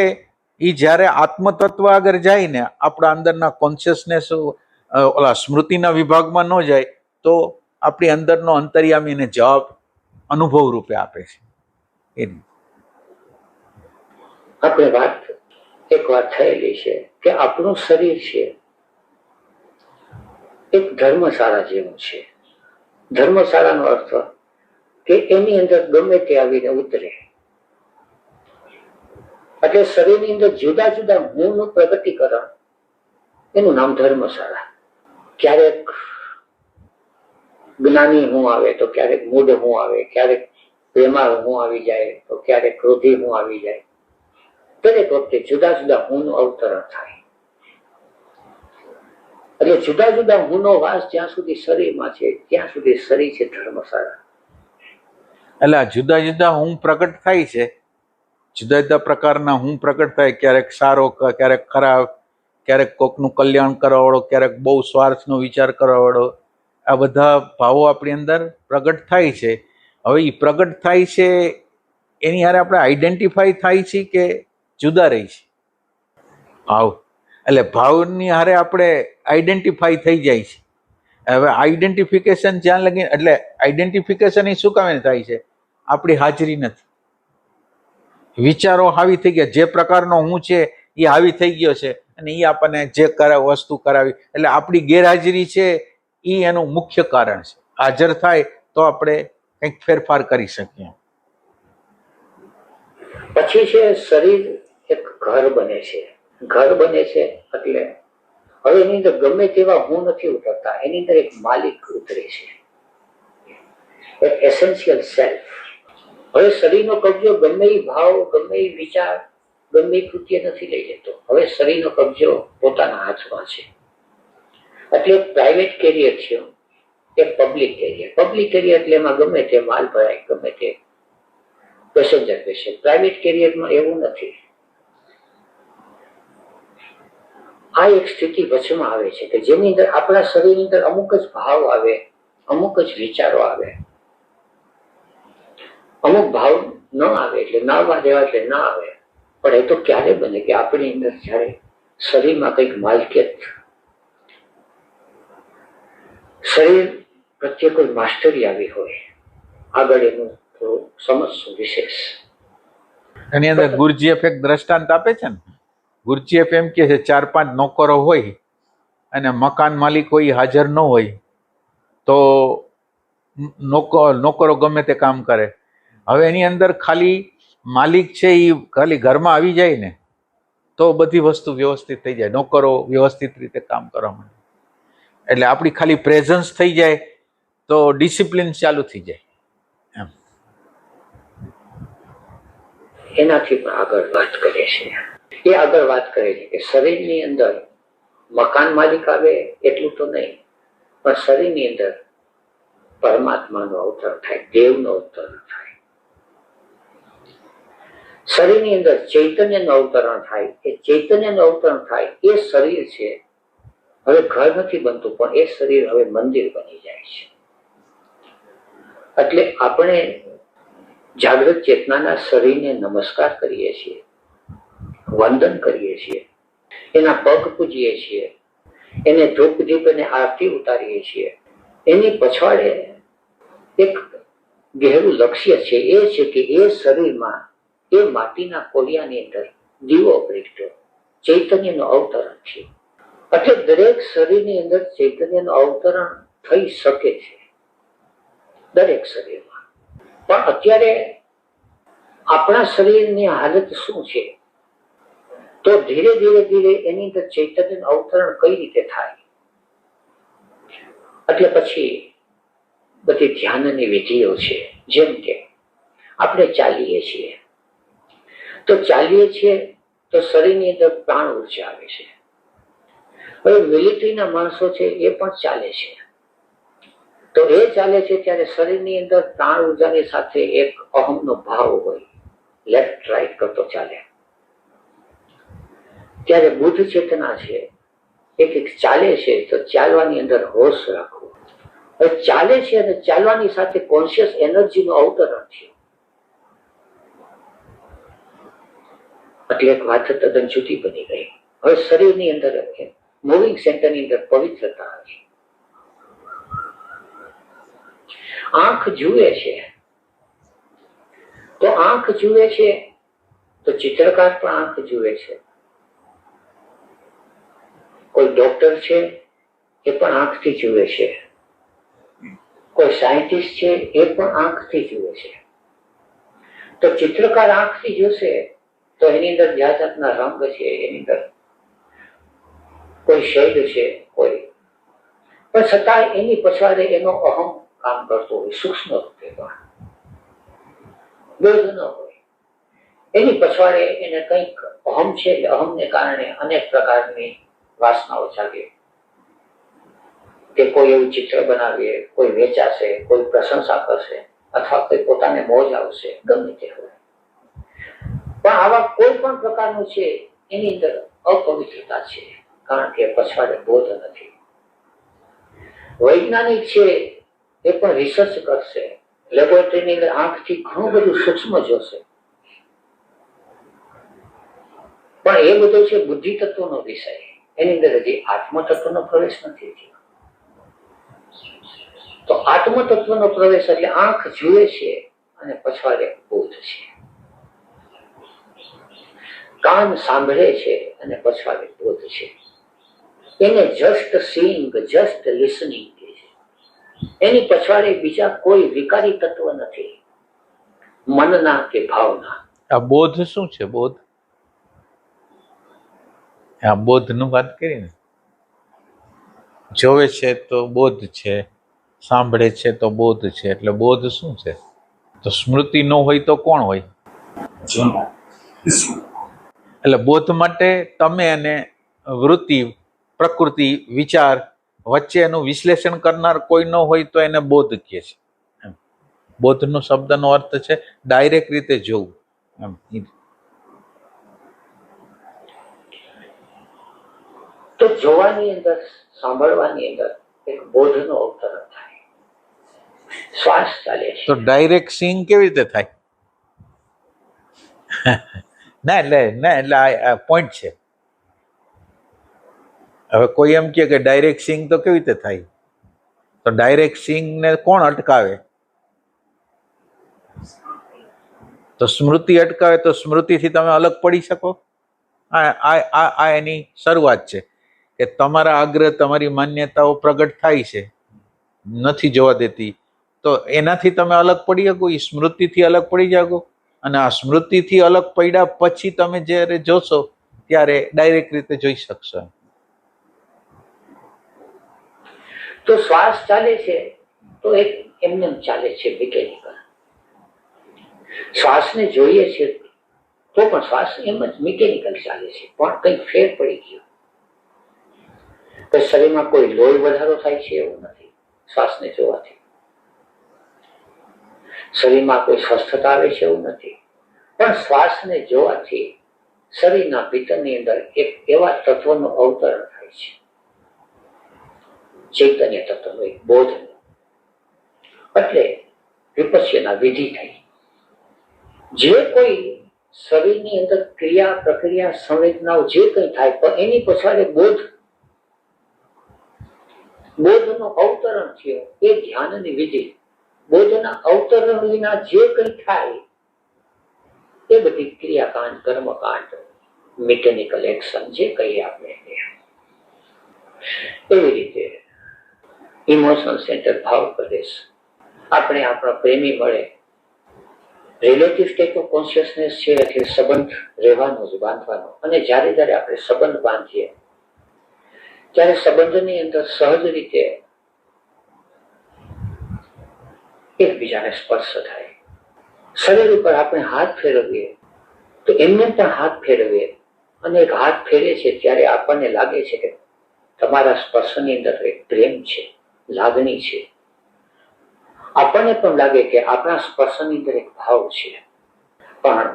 એ જ્યારે આત્મતત્વ આગળ જાય ને, આપણા અંદરના કોન્શિયસનેસ ઓલા સ્મૃતિના વિભાગમાં ન જાય તો આપણી અંદરનો અંતર્યામી એને જવાબ અનુભવ રૂપે આપે છે. એ રીતે આપણે એક વાત થયેલી છે કે આપણું શરીર છે એક ધર્મશાળા જેવું છે. ધર્મશાળાનો અર્થ કે એની અંદર ગમે તે આવીને ઉતરે. એટલે શરીરની અંદર જુદા જુદા ગુણનું પ્રગટીકરણ, એનું નામ ધર્મશાળા. ક્યારેક જ્ઞાની હું આવે તો ક્યારેક મૂઢ હું આવે, ક્યારેક પ્રેમાળ હું આવી જાય તો ક્યારેક ક્રોધી હું આવી જાય. દરેક વખતે જુદા જુદા હુંનું અવતરણ થાય. એટલે જુદા જુદા હુંનો વાસ જ્યાં સુધી શરીરમાં છે ત્યાં સુધી શરીર છે ધર્મશાળા. એટલે આ જુદા જુદા હું પ્રગટ થાય છે, જુદા જુદા પ્રકારના હું પ્રગટ થાય, ક્યારેક સારો, ક્યારેક ખરાબ, ક્યારેક કોકનું કલ્યાણ કરવાવાળો, ક્યારેક બહુ સ્વાર્થનો વિચાર કરવાવાળો, આ બધા ભાવો આપણી અંદર પ્રગટ થાય છે. હવે એ પ્રગટ થાય છે એની હારે આપણે આઈડેન્ટિફાઈ થાય છે કે જુદા રહી છે ભાવ? એટલે ભાવની હારે આપણે આઈડેન્ટિફાઈ થઈ જાય છે. હવે આઈડેન્ટિફિકેશન જ્યાં લગી, એટલે આઈડેન્ટિફિકેશન એ શું કામે થાય છે? આપણી હાજરી નથી. વિચારો હાવી થઈ ગયા, જે પ્રકારનો હું છે એ હાવી થઈ ગયો છે અને એ આપણને જે વસ્તુ કરાવી, એટલે આપણી ગેરહાજરી છે એ એનું મુખ્ય કારણ છે. હાજર થાય તો આપણે કંઈક ફેરફાર કરી શકીએ. પછી છે શરીર એક ઘર બને છે. ઘર બને છે એટલે હવે એની અંદર ગમે તેવા હું નથી ઉતરતા, એની અંદર એક માલિક ઉતરે છે, એક એસેન્શિયલ સેલ્ફ. હવે શરીરનો કબજો ગમે એ ભાવ, ગમે એ વિચાર, ગમે એ કૃત્ય નથી લઈ લેતો. હવે શરીરનો કબજો પોતાના હાથમાં છે. એટલે એક પ્રાઇવેટ કેરિયર છે, એક પબ્લિક કેરિયર. પબ્લિક કેરિયર એટલે એમાં ગમે તે માલ ભરાય, ગમે તે પેસેન્જર બેસે. પ્રાઇવેટ કેરિયરમાં એવું નથી. આ એક સ્થિતિ વચમાં આવે છે કે જેની અંદર આપણા શરીરની અંદર અમુક જ ભાવ આવે, અમુક જ વિચારો આવે. અમુક ભાવ ન આવે એટલે ના આવવા દેવા, એટલે ના આવે. પણ એ તો ક્યારે બને કે આપણી અંદર જયારે શરીરમાં કંઈક માલકિયત, શરીર પ્રત્યે કોઈ માસ્ટરી આવી હોય. આગળ એનું થોડું સમજશું વિશેષ. એની અંદર ગુરુજીએફ એક દ્રષ્ટાંત આપે છે ને. ગુરુજીએફ એમ કે છે 4-5 નોકરો હોય અને મકાન માલિક કોઈ હાજર ન હોય તો નોકરો ગમે તે કામ કરે. હવે એની અંદર ખાલી માલિક છે એ ખાલી ઘરમાં આવી જાય ને તો બધી વસ્તુ વ્યવસ્થિત થઈ જાય, નોકરો વ્યવસ્થિત રીતે કામ કરવા માંડે. એટલે આપણી ખાલી પ્રેઝન્સ થઈ જાય તો ડિસિપ્લિન ચાલુ થઈ જાય એમ. એનાથી પણ આગળ વાત કરે છે. એ આગળ વાત કરે છે કે શરીરની અંદર મકાન માલિક આવે એટલું તો નહીં, પણ શરીરની અંદર પરમાત્માનું અવતરણ થાય, દેવનું અવતરણ થાય. શરીરની અંદર ચૈતન્યનું અવતરણ થાય. એ ચૈતન્યનું અવતરણ થાય એ શરીર છે હવે ઘર નથી બનતું, પણ એ શરીર હવે મંદિર બની જાય છે. એટલે આપણે જાગૃત ચેતનાના શરીરને નમસ્કાર કરીએ છીએ, વંદન કરીએ છીએ, એના પગ પૂજીએ છીએ, એને ધૂપ દીપ અને આરતી ઉતારીએ છીએ. એની પછવાડે એક ગહેરું લક્ષ્ય છે. એ છે કે એ શરીરમાં, એ માટીના કોલિયાની અંદર દીવો પ્રગટ્યો, ચૈતન્યનું અવતરણ થયું. એટલે દરેક શરીરની અંદર ચૈતન્યનું અવતરણ થઈ શકે છે, દરેક શરીરમાં. પણ અત્યારે આપણા શરીરની હાલત શું છે? તો ધીરે ધીરે ધીરે એની અંદર ચૈતન્યનું અવતરણ કઈ રીતે થાય? એટલે પછી બધી ધ્યાનની વિધિઓ છે. જેમ કે આપણે ચાલીએ છીએ તો શરીરની અંદર પ્રાણ ઉર્જા આવે છે. હવે મિલિટરીના માણસો છે એ પણ ચાલે છે. તો એ ચાલે છે ત્યારે શરીરની અંદર પ્રાણ ઉર્જાની સાથે એક અહમનો ભાવ હોય, લેફ્ટ રાઈટ કરતો ચાલે. ત્યારે બુદ્ધ ચેતના છે એક ચાલે છે તો ચાલવાની અંદર હોશ રાખવો. હવે ચાલે છે અને ચાલવાની સાથે કોન્શિયસ એનર્જીનું અવતરણ છે. એટલે એક વાત તદ્દન જુદી બની ગઈ. હવે શરીરની અંદર મૂવિંગ સેન્ટરની અંદર પવિત્રતા આવી. આંખ જુએ છે, તો આંખ જુએ છે તો ચિત્રકાર પણ આંખ જુએ છે. કોઈ ડોક્ટર છે એ પણ આંખથી જુએ છે, કોઈ સાયન્ટિસ્ટ છે એ પણ આંખથી જુએ છે. તો ચિત્રકાર આંખથી જોશે તો એની અંદર જાત જાતના રંગ છે, એની અંદર કોઈ શેડ છે, કોઈ પણ છતાં એની પછાડે એનો અહમ કામ કરતો હોય, સૂક્ષ્મ રૂપે પણ બોધ ન હોય. એની પછાડે એને કંઈક અહમ છે, અહમને કારણે અનેક પ્રકારની વાસનાઓ જાગે કે કોઈ એવું ચિત્ર બનાવીએ, કોઈ વેચાશે, કોઈ પ્રશંસા કરશે, અથવા કોઈ પોતાને મોજ આવશે, ગમે તે હોય. પણ આવા કોઈ પણ પ્રકારનું છે એની અંદર અપવિત્રતા છે, કારણ કે પછવાડે બોધ નથી. વૈજ્ઞાનિક છે એ પણ રિસર્ચ કરશે, લેબોરેટરીની અંદર આંખથી ઘણું બધું સૂક્ષ્મ જોશે, પણ એ બધો છે બુદ્ધિ તત્વનો વિષય. એની અંદર હજી આત્મ તત્વનો પ્રવેશ નથી થયો. તો આત્મ તત્વનો પ્રવેશ એટલે આંખ જુએ છે અને પછવાડે બોધ છે, કાન સાંભળે છે અને પછવાડે બોધ છે. એને જસ્ટ સીઈંગ, જસ્ટ લિસનિંગ કહે છે. એની પછવાડે બીજા કોઈ વિકારી તત્વ નથી, મનના કે ભાવના. આ બોધ શું છે? બોધ, આ બોધ નું વાત કરી ને, જોવે છે તો બોધ છે, સાંભળે છે તો બોધ છે, એટલે બોધ શું છે? તો સ્મૃતિ ન હોય તો કોણ હોય? એટલે બોધ માટે તમે અને વૃત્તિ, પ્રકૃતિ, વિચાર વચ્ચેનું વિશ્લેષણ કરનાર કોઈ ન હોય તો એને બોધ કહે છે. બોધનો શબ્દનો અર્થ છે ડાયરેક્ટ રીતે જોવું. તો જોવાની અંદર, સાંભળવાની અંદર એક બોધનો અવતરણ થાય. શ્વાસ ચાલે છે તો ડાયરેક્ટ સિંગ કેવી રીતે થાય? ના એટલે આ પોઈન્ટ છે. હવે કોઈ એમ કે ડાયરેક્ટ સિંગ તો કેવી રીતે થાય? તો ડાયરેક્ટ સિંગ ને કોણ અટકાવે? તો સ્મૃતિ અટકાવે. તો સ્મૃતિથી તમે અલગ પડી શકો? આ એની શરૂઆત છે કે તમારા આગ્રહ, તમારી માન્યતાઓ પ્રગટ થાય છે, નથી જોવા દેતી, તો એનાથી તમે અલગ પડી શકો, એ સ્મૃતિથી અલગ પડી જાગો. અને આ સ્મૃતિથી અલગ પડ્યા પછી તમે જ્યારે જોશો ત્યારે ડાયરેક્ટ રીતે જોઈ શકશો. તો શ્વાસ ચાલે છે તો એક એમને ચાલે છે, મિકેનિકલ. શ્વાસને જોઈએ છે તો પણ શ્વાસ એમ જ મિકેનિકલ ચાલે છે, પણ કંઈક ફેર પડી ગયો. તો શરીરમાં કોઈ લોહી વધારો થાય છે એવું નથી શ્વાસને જોવાથી. શરીરમાં કોઈ સ્વસ્થતા આવે છે એવું નથી, પણ શ્વાસને જોવાથી શરીરના ભીતરની અંદર એક એવા તત્વનું અવતરણ થાય છે, ચૈતન્ય તત્વનું, એક બોધનું. એટલે વિપશ્યના વિધિ થઈ. જે કોઈ શરીરની અંદર ક્રિયા, પ્રક્રિયા, સંવેદનાઓ જે કંઈ થાય, પણ એની પછાડે બોધનું અવતરણ થયું, એ ધ્યાનની વિધિ. બોધના અવતરણ વિના જે કંઈ થાય એ બધી ક્રિયાકાંડ, કર્મકાંડ, મિકેનિકલ એક્શન જે કહીએ આપણે. એવી રીતે ઇમોશનલ સેન્ટર, ભાવ પ્રદેશ. આપણે આપણા પ્રેમી મળે, રિલેટિવ સ્ટેટ ઓફ કોન્શિયસનેસ છે એટલે સંબંધ રહેવાનો જ, બાંધવાનો. અને જ્યારે જ્યારે આપણે સંબંધ બાંધીએ ત્યારે સંબંધની અંદર સહજ રીતે એકબીજાને સ્પર્શ થાય. શરીર ઉપર આપણે હાથ ફેરવીએ તો એમને પણ હાથ ફેરવીએ, અને એક હાથ ફેરે છે ત્યારે આપણને લાગે છે કે તમારા સ્પર્શની અંદર એક પ્રેમ છે, લાગણી છે. આપણને પણ લાગે કે આપણા સ્પર્શની અંદર એક ભાવ છે, પણ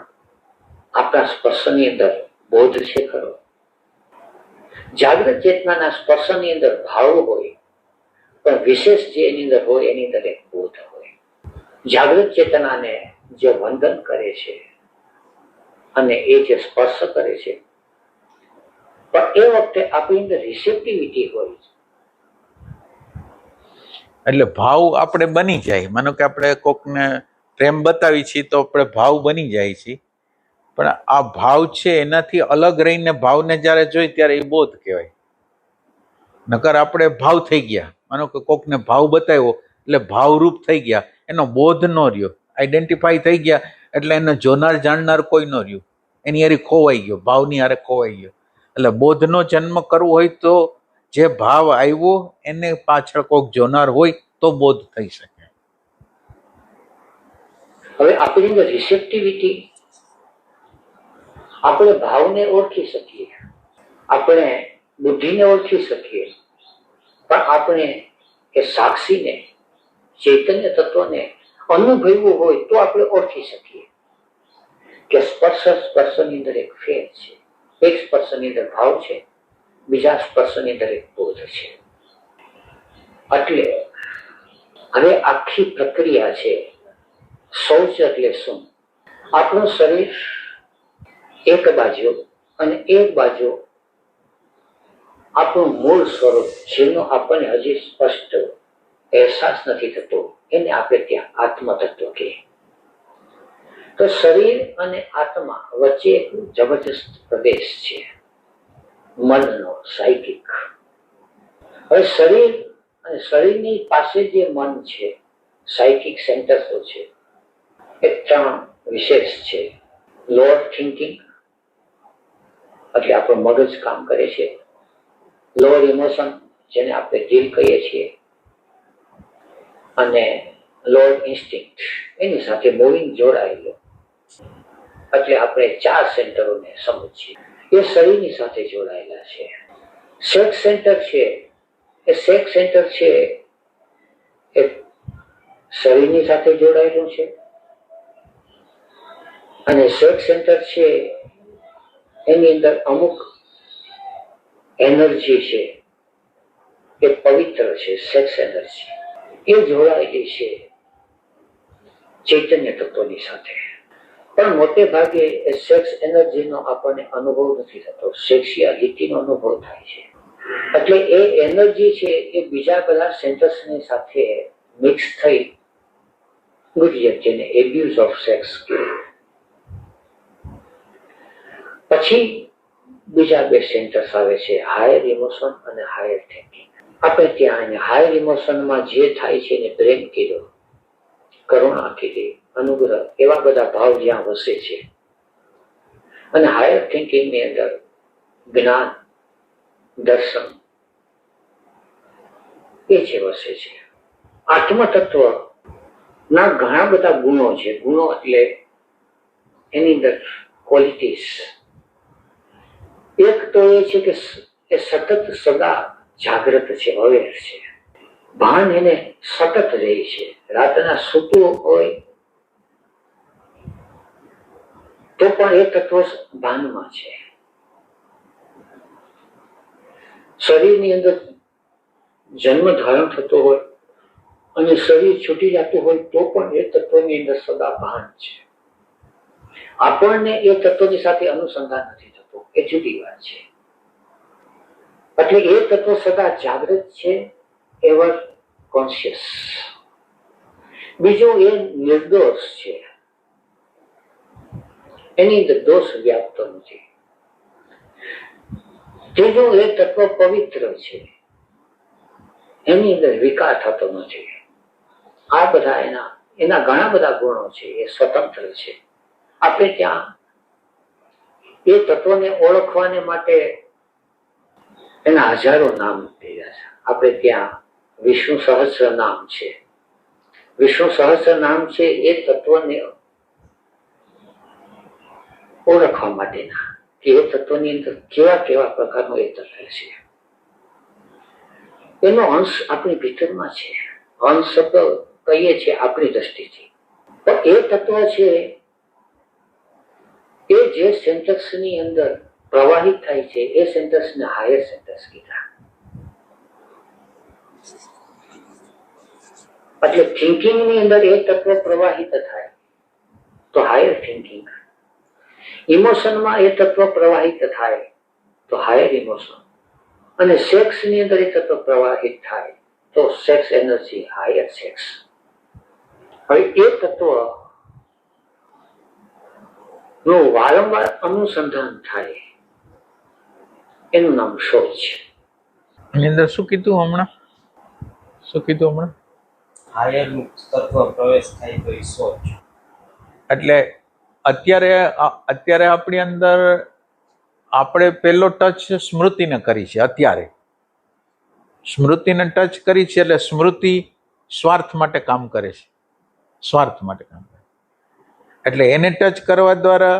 આપણા સ્પર્શની અંદર બોધ છે ખરો? જાગૃત ચેતનાના સ્પર્શની અંદર ભાવ હોય, પણ વિશેષ જે એની અંદર હોય એની અંદર એક બોધ હોય. જાગૃત ચેતનાને જે વંદન કરે છે અને એ જે સ્પર્શ કરે છે, પણ એ વખતે આપણી અંદર રિસેપ્ટિવિટી હોય. એટલે ભાવ આપણે બની જાય. માનો કે આપણે કોકને પ્રેમ બતાવી છીએ તો આપણે ભાવ બની જાય છીએ, પણ આ ભાવ છે એનાથી અલગ રહીને ભાવને જ્યારે જોઈ ત્યારે એ બોધ કહેવાય. નકર આપણે ભાવ થઈ ગયા, માનો કે કોકને ભાવ બતાવ્યો એટલે ભાવરૂપ થઈ ગયા, એનો બોધ ન રહ્યો, આઈડેન્ટિફાઈ થઈ ગયા એટલે એને જોનાર જાણનાર કોઈ ન રહ્યું, એની હારે ખોવાઈ ગયો, ભાવની હારે ખોવાઈ ગયો. એટલે બોધનો જન્મ કરવો હોય તો જે ભાવ આવ્યો એને પાછળ કોક જોનાર હોય તો બોધ થઈ શકે. હવે આપણી અંદર રિસેપ્ટિવિટી, આપણે ભાવને ઓળખી શકીએ, આપણે બુદ્ધિને ઓળખી શકીએ, પણ આપણે એ સાક્ષીને, ચૈતન્ય તત્વને અનુભવવું હોય તો આપણે ઓળખી શકીએ કે સ્પર્શની અંદર એક ફેર છે. એક સ્પર્શની અંદર ભાવ છે, બીજા સ્પર્શની અંદર એક બોધ છે. એટલે હવે આખી પ્રક્રિયા છે. શૌચ એટલે શું? આપણું શરીર એક બાજુ અને એક બાજુ આપણું મૂળ સ્વરૂપ, જેનો આપણને હજી સ્પષ્ટ અહેસાસ નથી થતો, એને આપણે ત્યાં આત્મ તત્વ કહીએ. તો શરીર અને આત્મા વચ્ચે એક જબરજસ્ત પ્રદેશ છે, મનનો, સાયકિક. હવે શરીર અને શરીરની પાસે જે મન છે, સાયકિક સેન્ટર્સો છે, એ ત્રણ વિશેષ છે. લોઅર થિંકિંગ, એટલે આપણું મગજ કામ કરે છે. લોઅર ઇમોશન, જેને આપણે દિલ કહીએ છીએ, અને લોઅર ઇન્સ્ટિંક્ટ, એની સાથે મૂવિંગ જોડાયેલો. એટલે આપણે ચાર સેન્ટરોને સમજીએ. એ શરીરની સાથે જોડાયેલા છે. સેક્સ સેન્ટર છે, એ સેક્સ સેન્ટર છે એ શરીરની સાથે જોડાયેલું છે, અને સેક્સ સેન્ટર છે એની અંદર અમુક એનર્જી છે, એ પવિત્ર છે. સેક્સ એનર્જી એ જોડાયેલી છે ચૈતન્ય તત્વની સાથે. પણ મોટે ભાગે એ સેક્સ એનર્જીનો આપણને અનુભવ નથી થતો, સેક્સ્યુઆલિટીનો અનુભવ થાય છે. એટલે એ એનર્જી છે એ બીજા બધા સેન્ટર્સની સાથે મિક્સ થઈ ગુજરે, જેને એબ્યુઝ ઓફ સેક્સ કહેવાય. પછી બીજા બે સેન્ટર્સ આવે છે, હાયર ઇમોશન અને હાયર થિંકિંગ. આપણે ત્યાં હાયર ઇમોશનમાં જે થાય છે એને પ્રેમ કીધો, કરુણા કીધી, અનુગ્રહ, એવા બધા ભાવ જ્યાં વસે છે. અને હાયર થિંકિંગ ની અંદર જ્ઞાન, દર્શન, એ જે વસે છે. આત્મ તત્વ ના ઘણા બધા ગુણો છે. ગુણો એટલે એની અંદર ક્વોલિટીઝ. એક તો એ છે કે એ સતત સદા જાગૃત છે, અવેર છે. ભાન એને સતત રહે છે. રાતના સૂતું હોય તો પણ એ તત્વ ભાનમાં છે. શરીરની અંદર જન્મ ધારણ થતો હોય અને શરીર છૂટી જતું હોય તો પણ એ તત્વની અંદર સદા ભાન છે. આપણને એ તત્વની સાથે અનુસંધાન નથી થતું, એ જુદી વાત છે. એટલે એ તત્વ સદા જાગૃત છે, એવર કોન્શિયસ. બીજું એ નિર્દોષ છે, એની અંદર દોષ વ્યાપતો નથી. ત્રીજું એ તત્વ પવિત્ર છે, એની અંદર વિકાર થતો નથી. આ બધા એના ઘણા બધા ગુણો છે, એ સ્વતંત્ર છે. આપણે ત્યાં એ તત્વને ઓળખવાને માટે એના હજારો નામ થયા છે. આપણે ત્યાં વિષ્ણુ સહસ્ર નામ છે. વિષ્ણુ સહસ્ર નામ છે એ તત્વને ઓળખવા માટેના, કે એ તત્વની અંદર કેવા કેવા પ્રકારનો એ તત્વ છે. એનો અંશ આપણી ભીતરમાં છે. અંશ શબ્દ કહીએ છીએ આપણી દ્રષ્ટિથી, પણ એ તત્વ છે એ જે સેન્ટર્સની અંદર પ્રવાહિત થાય છે, એ સેન્ટર્સને હાયર સેન્ટર્સ કીધા. એટલે થિંકિંગ ની અંદર એ તત્વ પ્રવાહિત થાય તો હાયર થિંકિંગ. ઇમોશનમાં એ તત્વ પ્રવાહિત થાય તો હાયર ઇમોશન. અને સેક્સ ની અંદર એ તત્વ પ્રવાહિત થાય તો તો સેક્સ એનર્જી, હાયર સેક્સ. હવે એ તત્વ નું વારંવાર અનુસંધાન થાય, એનું નામ શોચ છે. એની અંદર શું કીધું હમણાં? હાયર તત્વ પ્રવેશ થાય તો એ સોચ. એટલે અત્યારે આપણી અંદર આપણે પહેલો ટચ સ્મૃતિને કરી છે. અત્યારે સ્મૃતિને ટચ કરી છે એટલે સ્મૃતિ સ્વાર્થ માટે કામ કરે છે. એટલે એને ટચ કરવા દ્વારા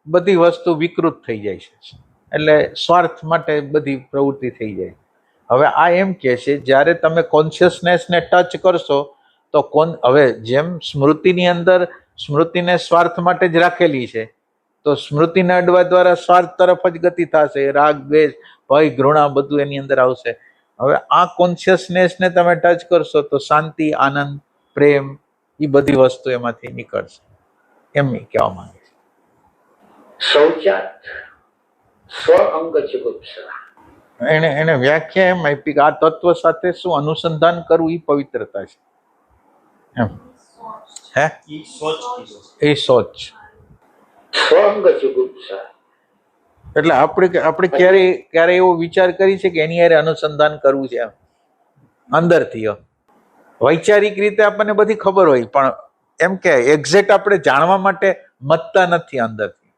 બધી વસ્તુ વિકૃત થઈ જાય છે. એટલે સ્વાર્થ માટે બધી પ્રવૃત્તિ થઈ જાય. હવે આ એમ કે છે જ્યારે તમે કોન્શિયસનેસને ટચ કરશો તો હવે જેમ સ્મૃતિની અંદર સ્મૃતિને સ્વાર્થ માટે જ રાખેલી છે, તો સ્મૃતિને અડવા દ્વારા સ્વાર્થ તરફ જ ગતિ થશે. રાગ, દ્વેષ, ભય, ઘૃણા બધું એની અંદર આવશે. હવે આ કોન્શિયસનેસને તમે ટચ કરશો તો શાંતિ, આનંદ, પ્રેમ એ બધી વસ્તુ એમાંથી નીકળશે. એમ કહેવા માંગે છે. શૌચાત સ્વ અંગ જુગુપ્સા. એને વ્યાખ્યા એમ આપી કે આ તત્વ સાથે શું અનુસંધાન કરવું એ પવિત્રતા છે. એમ એ સોચ કીધું. એ સોચ. સ્વ અંગ જુગુપ્સા એટલે આપણે ક્યારે એવો વિચાર કરી છે કે એની હારે અનુસંધાન કરવું છે? એમ અંદરથી વૈચારિક રીતે આપણને બધી ખબર હોય, પણ એમ કે એક્ઝેક્ટ આપણે જાણવા માટે મતતા નથી અંદરથી.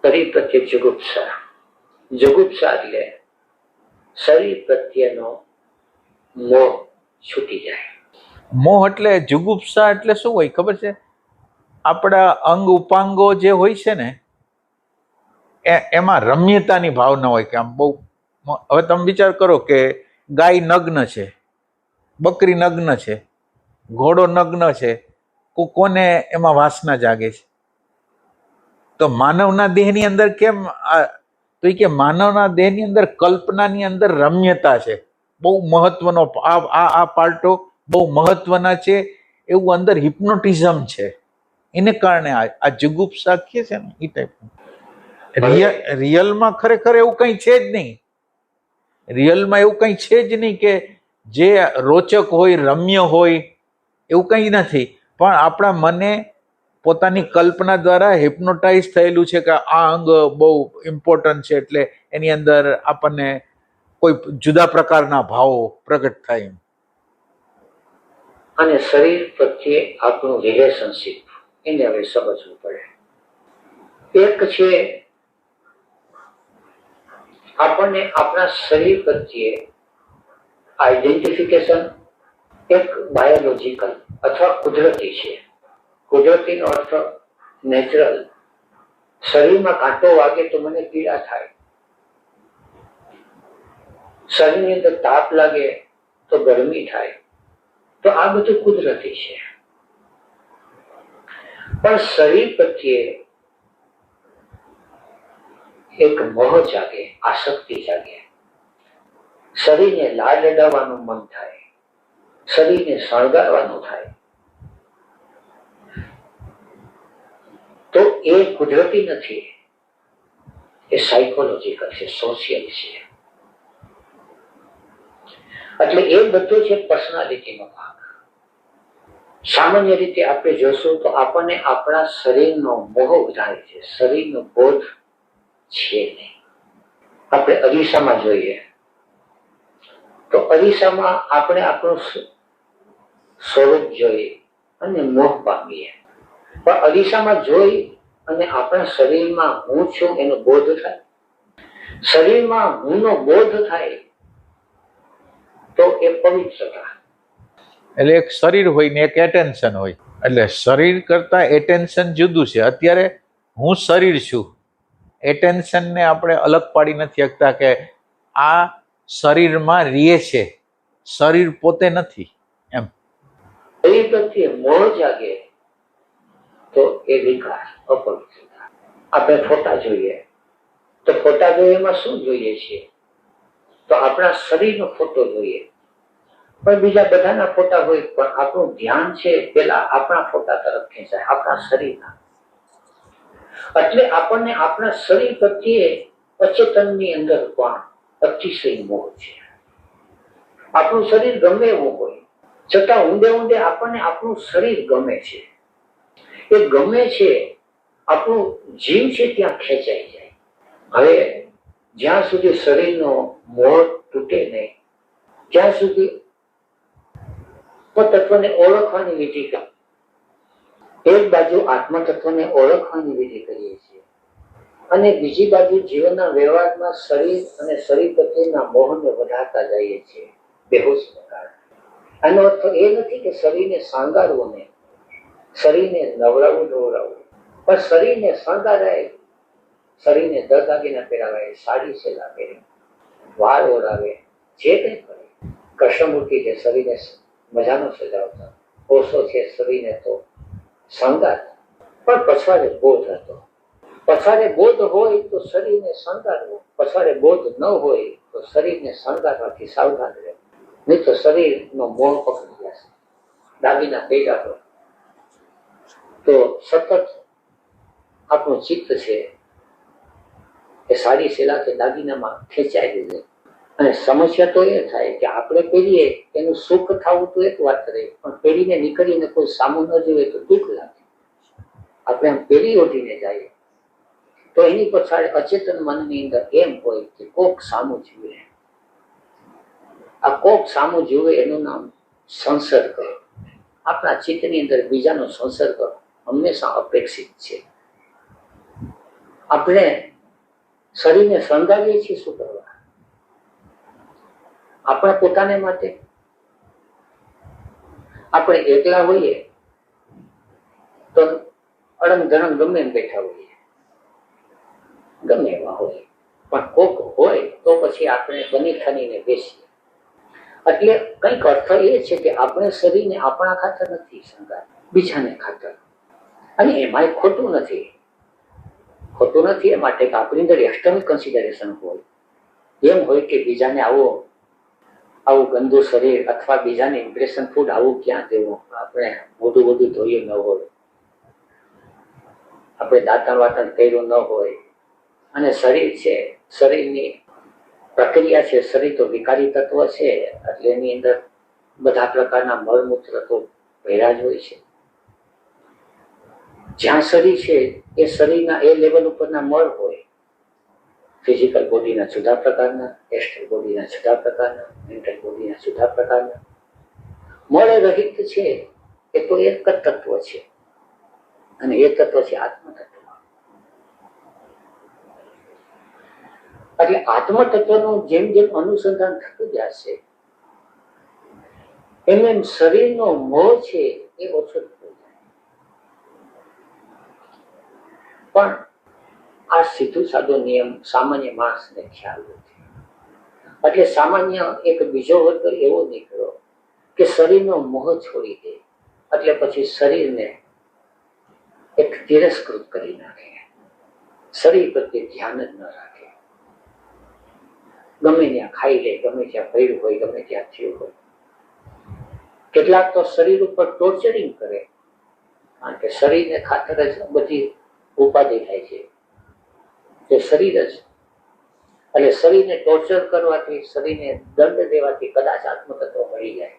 શરીર પ્રત્યે જુગુપ્સા. જુગુપ્સા એટલે શરીર પ્રત્યેનો મોહ છૂટી જાય. મોહ એટલે જુગુપ્સા એટલે શું હોય ખબર છે? આપણા અંગ ઉપાંગો જે હોય છે ને એમાં રમ્યતાની ભાવના હોય કે આમ બહુ. હવે તમે વિચાર કરો કે ગાય નગ્ન છે, બકરી નગ્ન છે, ઘોડો નગ્ન છે, કોને એમાં વાસના જાગે છે? તો માનવના દેહની અંદર કેમ? તો એ કે માનવના દેહની અંદર કલ્પનાની અંદર રમ્યતા છે. બહુ મહત્વનો આ પાર્ટો બહુ મહત્વના છે એવું અંદર હિપ્નોટિઝમ છે. એને કારણે આ જુગુપ્સા કહે છે ને એ ટાઈપનું. રિયલમાં ખરેખર એવું કંઈ છે જ નહીં. રિયલમાં એવું કંઈ છે જ નહીં કે જે રોચક હોય, રમ્ય હોય, એવું કંઈ નથી. પણ આપણા મને પોતાની કલ્પના દ્વારા હિપ્નોટાઇઝ થયેલું છે કે આ અંગ બહુ ઇમ્પોર્ટન્ટ છે, એટલે એની અંદર આપણને કોઈ જુદા પ્રકારના ભાવો પ્રગટ થાય. અને શરીર પ્રત્યે આપણું રિલેશનશીપ એને હવે સમજવું પડે. એક છે આપણને આપણા શરીર પ્રત્યે આઈડેન્ટિફિકેશન, એક બાયોલોજીકલ અથવા કુદરતી છે. કુદરતીનો અર્થ નેચરલ. શરીરમાં કાંટો વાગે તો મને પીડા થાય, શરીરની અંદર તાપ લાગે તો ગરમી થાય, તો આ બધું કુદરતી છે. પણ શરીર પ્રત્યે એક મોહ જાગે, આસક્તિ જાગે. શરીરને લાડ લડાવવાનું મન થાય, શરીરને શણગારવાનું થાય. તો એ કુદરતી નથી, એ સાયકોલોજીકલ છે, સોશિયલ છે. એટલે એ બધું છે પર્સનાલિટીનો ભાગ. સામાન્ય રીતે આપણે જોશું તો આપણને આપણા શરીરનો મોહ વધારે છે, શરીરનો બોધ છે નહીં. આપણે અરીસામાં જોઈએ તો અરીસામાં આપણે આપણું સ્વરૂપ જોઈ અને મોહ પામીએ. પણ અરીસામાં જોઈ અને આપણા શરીરમાં હું છું એનો બોધ થાય. શરીરમાં હુંનો બોધ થાય તો એ પવિત્રતા. એટલે એક શરીર હોય ને એક એટેન્શન હોય. એટલે શરીર કરતા એટેન્શન જુદું છે. અત્યારે હું શરીર છું, એટેન્શનને આપણે અલગ પાડી નથી શકતા કે આ શરીરમાં રીએ છે, શરીર પોતે નથી. એમ શરીર પ્રત્યે મોહ જાગે તો એ વિકાર, અપવિત્રતા. આપણે ફોટા જોઈએ તો ફોટા જોઈએ એમાં શું જોઈએ છીએ? તો આપણા શરીરનો ફોટો જોઈએ. પણ બીજા બધાના ફોટા હોય, પણ આપણું ધ્યાન છે પેલા આપણા ફોટા તરફ ખેંચાય, આપણા શરીરના. એટલે આપણને આપણા શરીર પ્રત્યે અચેતનની અંદર પણ અતિશય મોહ છે. આપણું શરીર ગમે એવું હોય છતાં ઊંડે ઊંડે આપણને આપણું શરીર ગમે છે. એ ગમે છે, આપણું જીવ છે ત્યાં ખેંચાઈ જાય. હવે જ્યાં સુધી શરીરનો મોહ તૂટે નહીં ત્યાં સુધી તત્વને ઓળખવાની વિધિ કરી. એક બાજુ આત્મ તત્વને ઓળખવાની વિધિ કરીએ છીએ અને બીજી બાજુ જીવનના વ્યવહારમાં શરીર અને શરીર પ્રત્યેના મોહને વધારતા જઈએ છીએ બેહોશીને કારણે. આનો અર્થ એ નથી કે શરીરને શણગારવું નહીં, શરીરને નવડાવવું ધોવડાવવું, પણ શરીરને શણગારાય, શરીરને દાગીના પહેરાવાય, સાડી સેલા પહેરે, વાળ ઓરાવે, જે કંઈ કરે. કૃષ્ણમૂર્તિ છે શરીરને મજાનો સજાવતા, ઓશો છે શરીરને તો શણગારતા, પણ પછવાડે બોધ હતો. પછવાડે બોધ હોય તો શરીરને શણગારવું, પછવાડે બોધ ન હોય તો શરીરને શણગારવાથી સાવધાન રહેવું, નહીં તો શરીરનો મોહ પકડી જશે. દાગીના પહેર્યા હોય તો સતત આપણું ચિત્ત છે એ સાડી સેલા કે દાગીનામાં ખેંચાઈ જાય. અને સમસ્યા તો એ થાય કે આપણે પહેરીએ એનું સુખ થવું તો એક વાત રહે, પણ પહેરીને નીકળીને કોઈ સામું ન જોવે તો દુઃખ લાગે. આપણે આમ પહેરી ઓઢીને જઈએ તો એની પછાડ અચેતન મનની અંદર એમ હોય કે કોક સામું જુએ. આ કોક સામું જુએ એનું નામ સંસર્ગ. આપણા ચિત્તની અંદર બીજાનો સંસર્ગ હંમેશા અપેક્ષિત છે. આપણે શરીરને શણગારીએ છીએ શું કરવા? આપણા પોતાને માટે. આપણે એકલા હોઈએ તો અડંગ ધડંગ ગમે એમ બેઠા હોઈએ, ગમે એવા હોય, પણ કોક હોય તો પછી આપણે બની ઠનીને બેસીએ. એટલે કંઈક અર્થ એ છે કે આપણે શરીરને આપણા ખાતર નથી શણગાર, બીજાને ખાતર. અને એમાંય ખોટું નથી. ખોટું નથી એ માટે કે આપણી અંદર એક્સટર્નલ કન્સિડરેશન હોય. એમ હોય કે બીજાને આવું ગંદુ શરીર અથવા બીજાને ઇમ્પ્રેશન ફૂડ આવું ક્યાં દેવું, આપણે મોઢું બધું ધોયું ન હોય, આપણે દાંતણ વાતણ કર્યું ન હોય, અને શરીર છે, શરીરની પ્રક્રિયા છે, શરીર તો વિકારી તત્વ છે એટલે એની અંદર બધા પ્રકારના મળમૂત્ર તો ભેળા જ હોય છે. જ્યાં શરીર છે એ શરીરના એ લેવલ ઉપરના મળ હોય, ફિઝિકલ બોડીના જુદા પ્રકારના, એસ્ટ્રલ બોડીના જુદા પ્રકારના, મેન્ટલ બોડીના જુદા પ્રકારના મળે રહિત છે. એ તો એક જ તત્વ છે અને એ તત્વ છે આત્મ તત્વ. એટલે આત્મ તત્વનું જેમ જેમ અનુસંધાન થતું જશે એમ શરીરનો મોહ છે એ ઓછો થતો જાય. પણ આ સીધું સાદો નિયમ સામાન્ય માણસને ખ્યાલ નથી. એટલે સામાન્ય એક બીજો વર્ગ એવો નીકળ્યો કે શરીરનો મોહ છોડી દે એટલે પછી શરીરને એક તિરસ્કૃત કરી નાખે, શરીર પ્રત્યે ધ્યાન જ ન રાખે. ગમે ત્યાં ખાઈ લે, ગમે ત્યાં ભર્યું હોય, ગમે ત્યાં થયું હોય. કેટલાક તો શરીર ઉપર ટોર્ચરિંગ કરે, કારણ કે શરીરને ખાતર જ બધી ઉપાધિ થાય છે. તે શરીર જ એટલે શરીરને ટોર્ચર કરવાથી, શરીરને દંડ દેવાથી કદાચ આત્મતત્વ મળી જાય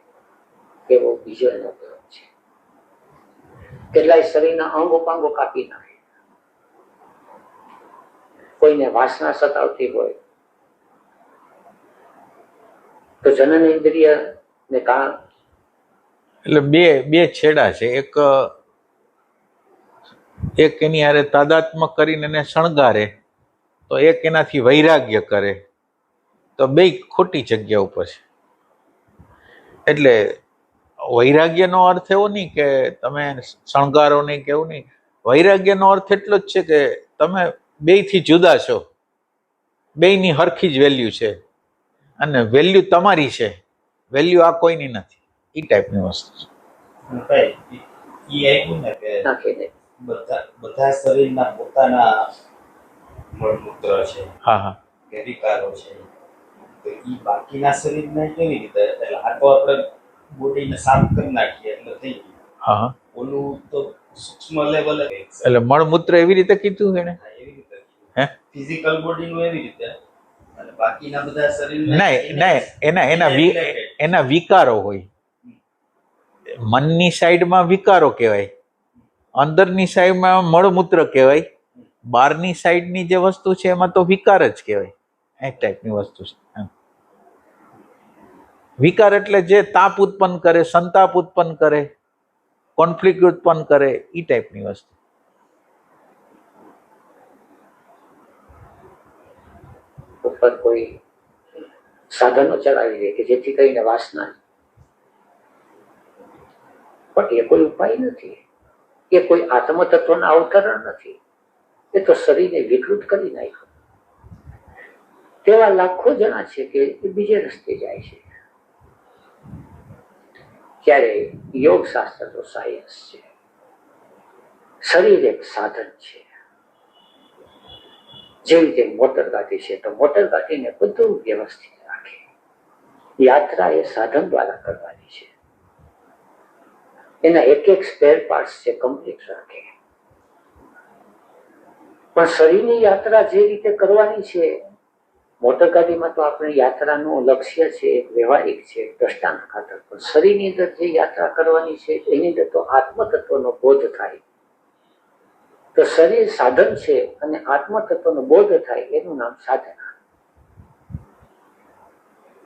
એવો બીજો એનો ક્રમ છે. કેટલાય શરીરના અંગ ઉપાંગો કાપી નાખે. કોઈને વાસના સતાવતી હોય તો જનન ઇન્દ્રિય ને કારણ એટલે બે છેડા છે. એક એની હારે તાદાત્મ્ય કરીને એને શણગારે તો એક એનાથી વૈરાગ્ય કરે તો બે ખોટી જગ્યા ઉપર છે. એટલે વૈરાગ્યનો અર્થ એવો નહીં કે તમે શણગારો નહીં, કેવું નહીં. વૈરાગ્યનો અર્થ એટલો જ છે કે તમે બેયથી જુદા છો, બેયની હરખી જ વેલ્યુ છે અને વેલ્યુ તમારી છે, વેલ્યુ આ કોઈની નથી. એ ટાઈપની વસ્તુ છે. બધા શરીરના પોતાના મળમૂત્ર છે, હા હા, કે વિકારો છે, તો ઈ બાકીના શરીરના કેવી રીતે? એટલે આ તો આપણે બોડીને સાફ કરી નાખીએ એટલે થઈ ગયું. હા હા, ઓલું તો સૂક્ષ્મ લેવલે એટલે મળમૂત્ર એવી રીતે કીધું એને, એવી રીતે હે ફિઝિકલ બોડીનું એવી રીતે અને બાકીના બધા શરીરના નહીં નહીં એના વિકારો હોય. મનની સાઈડમાં વિકારો કહેવાય, અંદરની સાઈડમાં મળમૂત્ર કહેવાય, બહારની સાઈડની જે વસ્તુ છે એમાં તો વિકાર જ કહેવાય. એક ટાઈપની વસ્તુ છે. વિકાર એટલે જે તાપ ઉત્પન્ન કરે, સંતાપ ઉત્પન્ન કરે, કોન્ફ્લિક્ટ ઉત્પન્ન કરે, એ ટાઈપની વસ્તુ. ઉપર કોઈ સાધનો ચલાવી દે કે જેથી કરીને વાસના, પણ એ કોઈ ઉપાય નથી, એ કોઈ આત્મતત્વના અવતરણ નથી, એ તો શરીરને વિકૃત કરી નાખ્યું. તેવા લાખો જણા છે કે એ બીજે રસ્તે જાય છે. ત્યારે યોગ શાસ્ત્ર તો સાયન્સ છે, શરીર એક સાધન છે. જેવી રીતે મોટર ગાડી છે તો મોટર ગાડીને બધું વ્યવસ્થિત રાખે. યાત્રા એ સાધન દ્વારા કરવાની છે, એના એક એક સ્પેર પાર્ટ છે કમ્પ્લીટ રાખે. પણ શરીરની યાત્રા જે રીતે કરવાની છે, મોટર ગાડીમાં તો આપણે યાત્રાનું લક્ષ્ય છે એક વ્યવહારિક છે, દ્રષ્ટાંત ખાતર. પણ શરીરની અંદર જે યાત્રા કરવાની છે એની અંદર તો આત્મતત્વનો બોધ થાય. તો શરીર સાધન છે અને આત્મતત્વનો બોધ થાય એનું નામ સાધના.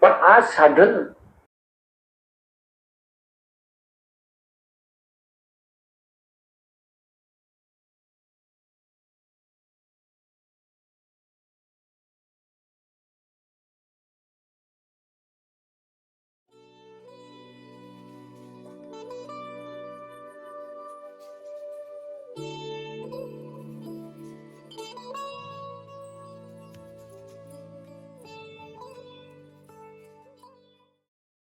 પણ આ સાધન